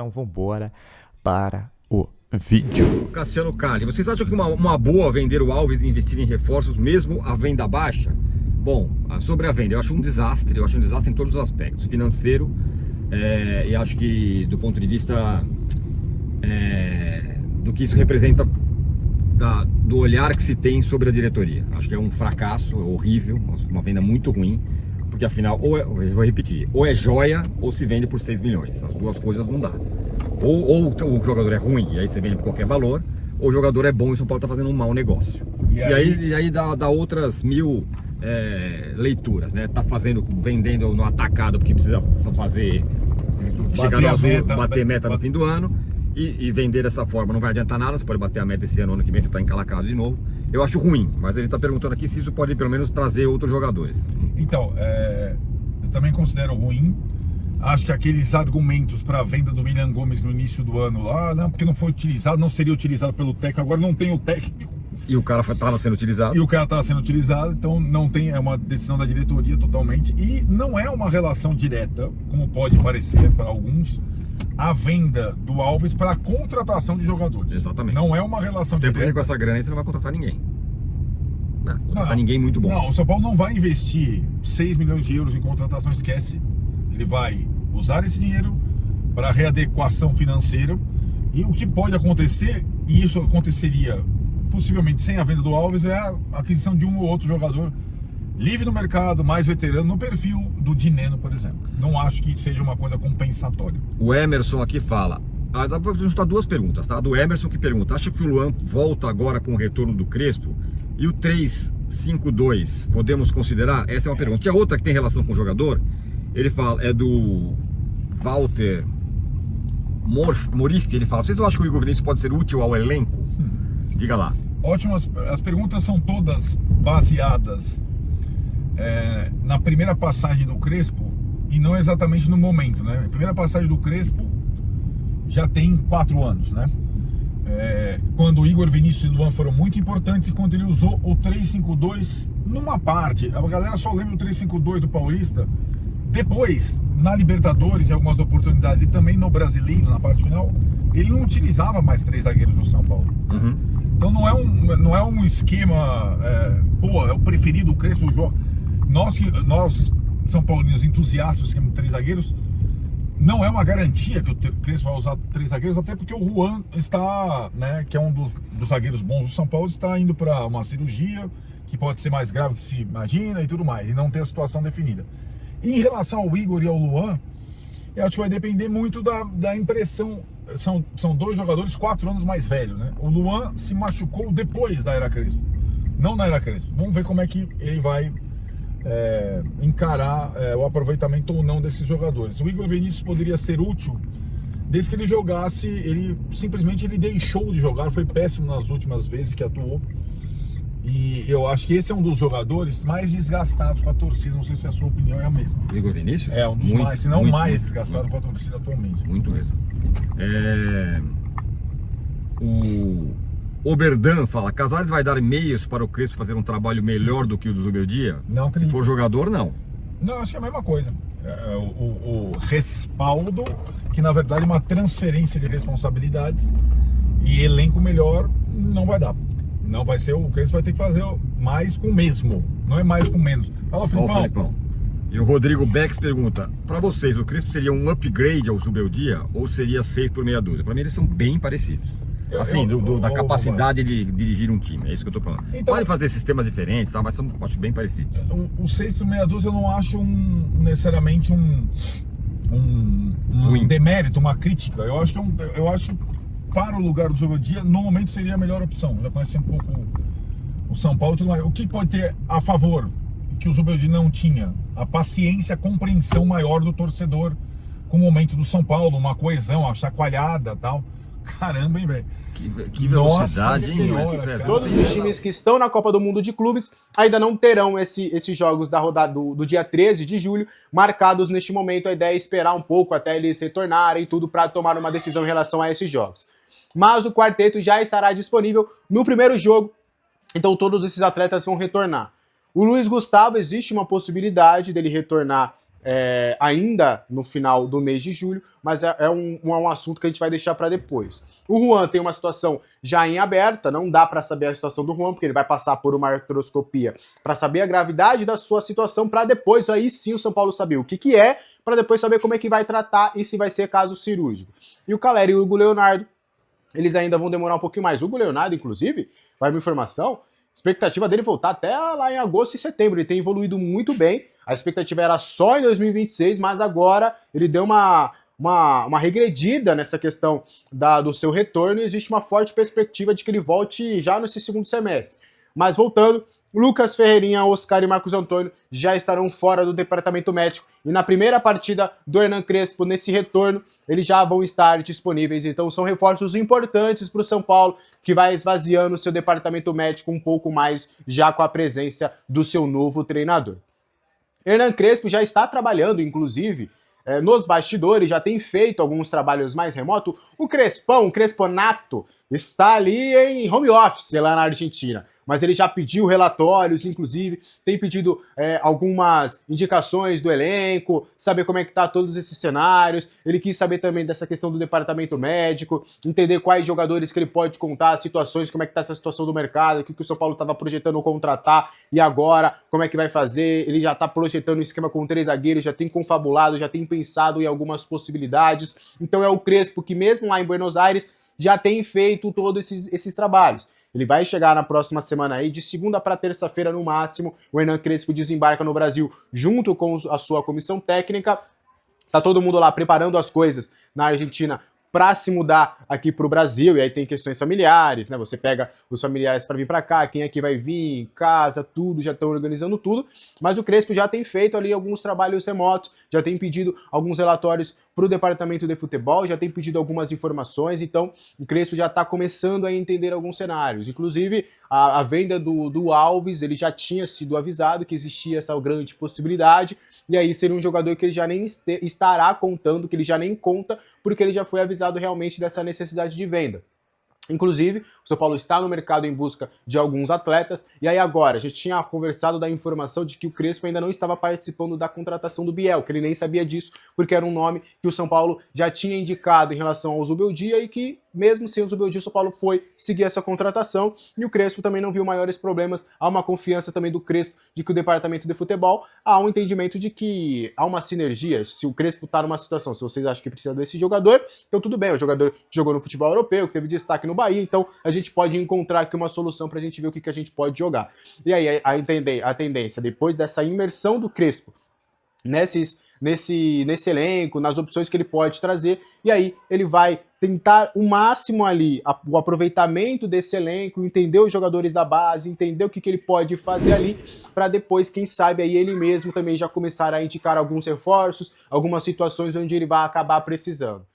Então vambora para o vídeo. Cassiano Carli, vocês acham que uma boa vender o Alves e investir em reforços mesmo a venda baixa? Bom, sobre a venda, eu acho um desastre em todos os aspectos, financeiro, e acho que do ponto de vista do que isso representa, do olhar que se tem sobre a diretoria. Acho que é um fracasso, é horrível, uma venda muito ruim, porque afinal, eu vou repetir, ou é joia ou se vende por 6 milhões, as duas coisas não dá. Ou o jogador é ruim e aí você vende por qualquer valor, ou o jogador é bom e o São Paulo está fazendo um mau negócio. E aí dá outras mil leituras, né? Tá vendendo no atacado porque precisa bater meta no fim do ano, e vender dessa forma não vai adiantar nada. Você pode bater a meta esse ano que vem você está encalacrado de novo. Eu acho ruim, mas ele está perguntando aqui se isso pode pelo menos trazer outros jogadores. Então, eu também considero ruim. Acho que aqueles argumentos para a venda do William Gomes no início do ano lá, não, porque não foi utilizado, não seria utilizado pelo técnico, agora não tem o técnico. E o cara estava sendo utilizado. Então não tem, é uma decisão da diretoria totalmente. E não é uma relação direta, como pode parecer para alguns, a venda do Alves para a contratação de jogadores. Exatamente. Não é uma relação direta. Porque com essa grana aí você não vai contratar ninguém. Não contratar ninguém muito bom. Não, o São Paulo não vai investir 6 milhões de euros em contratação, esquece. Ele vai usar esse dinheiro para readequação financeira. E o que pode acontecer, e isso aconteceria possivelmente sem a venda do Alves, é a aquisição de um ou outro jogador livre no mercado, mais veterano, no perfil do Dineno, por exemplo. Não acho que seja uma coisa compensatória. O Emerson aqui fala, dá para juntar duas perguntas, tá? Do Emerson que pergunta, acha que o Luan volta agora com o retorno do Crespo? E o 3-5-2, podemos considerar? Essa é uma pergunta. E a outra que tem relação com o jogador, ele fala, é do Walter Morif, ele fala, vocês não acham que o Igor Vinícius pode ser útil ao elenco? Diga lá. Ótimas, as perguntas são todas baseadas na primeira passagem do Crespo e não exatamente no momento, né? A primeira passagem do Crespo já tem 4 anos, né? Quando o Igor Vinícius e o Luan foram muito importantes e quando ele usou o 3-5-2 numa parte. A galera só lembra do 3-5-2 do Paulista. Depois, na Libertadores, em algumas oportunidades, e também no Brasileiro, na parte final, ele não utilizava mais 3 zagueiros no São Paulo. Uhum. Então não é um esquema, é o preferido, o Crespo joga. Nós, São Paulinos entusiastas do esquema de 3 zagueiros, não é uma garantia que o Crespo vai usar 3 zagueiros, até porque o Juan está, né, que é um dos zagueiros bons do São Paulo, está indo para uma cirurgia, que pode ser mais grave que se imagina e tudo mais, e não tem a situação definida. E em relação ao Igor e ao Luan, eu acho que vai depender muito da impressão. São 2 jogadores 4 anos mais velhos, né? O Luan se machucou depois da era Crespo, não na era Crespo. Vamos ver como é que ele vai encarar o aproveitamento ou não desses jogadores. O Igor Vinícius poderia ser útil desde que ele jogasse, ele deixou de jogar, foi péssimo nas últimas vezes que atuou. E eu acho que esse é um dos jogadores mais desgastados com a torcida. Não sei se a sua opinião é a mesma. Igor Vinícius? É um dos mais, se não mais desgastado com a torcida atualmente. Muito mesmo. O Oberdan fala, Casares vai dar meios para o Crespo fazer um trabalho melhor do que o do Zubeldia? Não acredito. Se for jogador, não. Não, acho que é a mesma coisa. O respaldo, que na verdade é uma transferência de responsabilidades, e elenco melhor não vai dar. Não vai ser, o Crespo vai ter que fazer mais com o mesmo, não é mais com menos. Fala, Filipão. E o Rodrigo Bex pergunta, para vocês, o Crespo seria um upgrade ao Zubeldia ou seria 6 por meia dúzia? Para mim eles são bem parecidos. Assim, da capacidade de dirigir um time, é isso que eu tô falando. Então, pode fazer sistemas diferentes, tá? Mas acho bem parecidos. O 6 por meia dúzia eu não acho necessariamente um demérito, uma crítica. Eu acho que para o lugar do Zubeldia, no momento seria a melhor opção. Já conheci um pouco o São Paulo e tudo mais. O que pode ter a favor, que o Zubeldia não tinha? A paciência, a compreensão maior do torcedor com o momento do São Paulo, uma coesão, uma chacoalhada e tal. Caramba, hein, velho? Que velocidade, hein? Todos os times que estão na Copa do Mundo de Clubes ainda não terão esses jogos da rodada do dia 13 de julho marcados neste momento. A ideia é esperar um pouco até eles retornarem e tudo para tomar uma decisão em relação a esses jogos. Mas o quarteto já estará disponível no primeiro jogo, então todos esses atletas vão retornar. O Luiz Gustavo, existe uma possibilidade dele retornar ainda no final do mês de julho, mas é um assunto que a gente vai deixar para depois. O Juan tem uma situação já em aberta, não dá para saber a situação do Juan, porque ele vai passar por uma artroscopia para saber a gravidade da sua situação, para depois aí sim o São Paulo saber o que é, para depois saber como é que vai tratar e se vai ser caso cirúrgico. E o Caleri e o Hugo Leonardo, eles ainda vão demorar um pouquinho mais. O Hugo Leonardo, inclusive, vai uma informação, a expectativa dele voltar até lá em agosto e setembro. Ele tem evoluído muito bem. A expectativa era só em 2026, mas agora ele deu uma regredida nessa questão do seu retorno e existe uma forte perspectiva de que ele volte já nesse segundo semestre. Mas voltando, Lucas Ferreirinha, Oscar e Marcos Antônio já estarão fora do departamento médico e na primeira partida do Hernan Crespo, nesse retorno, eles já vão estar disponíveis. Então são reforços importantes para o São Paulo, que vai esvaziando o seu departamento médico um pouco mais já com a presença do seu novo treinador. Hernan Crespo já está trabalhando, inclusive, nos bastidores, já tem feito alguns trabalhos mais remotos. O Crespão, o Cresponato, está ali em home office lá na Argentina. Mas ele já pediu relatórios, inclusive, tem pedido algumas indicações do elenco, saber como é que tá todos esses cenários. Ele quis saber também dessa questão do departamento médico, entender quais jogadores que ele pode contar, as situações, como é que tá essa situação do mercado, o que o São Paulo estava projetando contratar e agora, como é que vai fazer. Ele já tá projetando um esquema com 3 zagueiros, já tem confabulado, já tem pensado em algumas possibilidades. Então é o Crespo que mesmo lá em Buenos Aires já tem feito todos esses trabalhos. Ele vai chegar na próxima semana aí, de segunda para terça-feira no máximo. O Hernan Crespo desembarca no Brasil junto com a sua comissão técnica. Tá todo mundo lá preparando as coisas na Argentina para se mudar aqui para o Brasil, e aí tem questões familiares, né? Você pega os familiares para vir para cá, quem é que vai vir, em casa, tudo, já estão organizando tudo, mas o Crespo já tem feito ali alguns trabalhos remotos, já tem pedido alguns relatórios para o departamento de futebol, já tem pedido algumas informações, então o Crespo já está começando a entender alguns cenários, inclusive a venda do Alves, ele já tinha sido avisado que existia essa grande possibilidade, e aí seria um jogador que ele já nem estará contando, que ele já nem conta, porque ele já foi avisado realmente dessa necessidade de venda. Inclusive, o São Paulo está no mercado em busca de alguns atletas, e aí agora, a gente tinha conversado da informação de que o Crespo ainda não estava participando da contratação do Biel, que ele nem sabia disso, porque era um nome que o São Paulo já tinha indicado em relação ao Zubeldia, e que mesmo sem o Zubeldia, o São Paulo foi seguir essa contratação, e o Crespo também não viu maiores problemas. Há uma confiança também do Crespo de que o departamento de futebol, há um entendimento de que há uma sinergia. Se o Crespo está numa situação, se vocês acham que precisa desse jogador, então tudo bem, o jogador jogou no futebol europeu, que teve destaque no Bahia, então a gente pode encontrar aqui uma solução para a gente ver o que a gente pode jogar. E aí a tendência, depois dessa imersão do Crespo nesse elenco, nas opções que ele pode trazer, e aí ele vai tentar o máximo ali, o aproveitamento desse elenco, entender os jogadores da base, entender o que ele pode fazer ali, para depois, quem sabe, aí ele mesmo também já começar a indicar alguns reforços, algumas situações onde ele vai acabar precisando.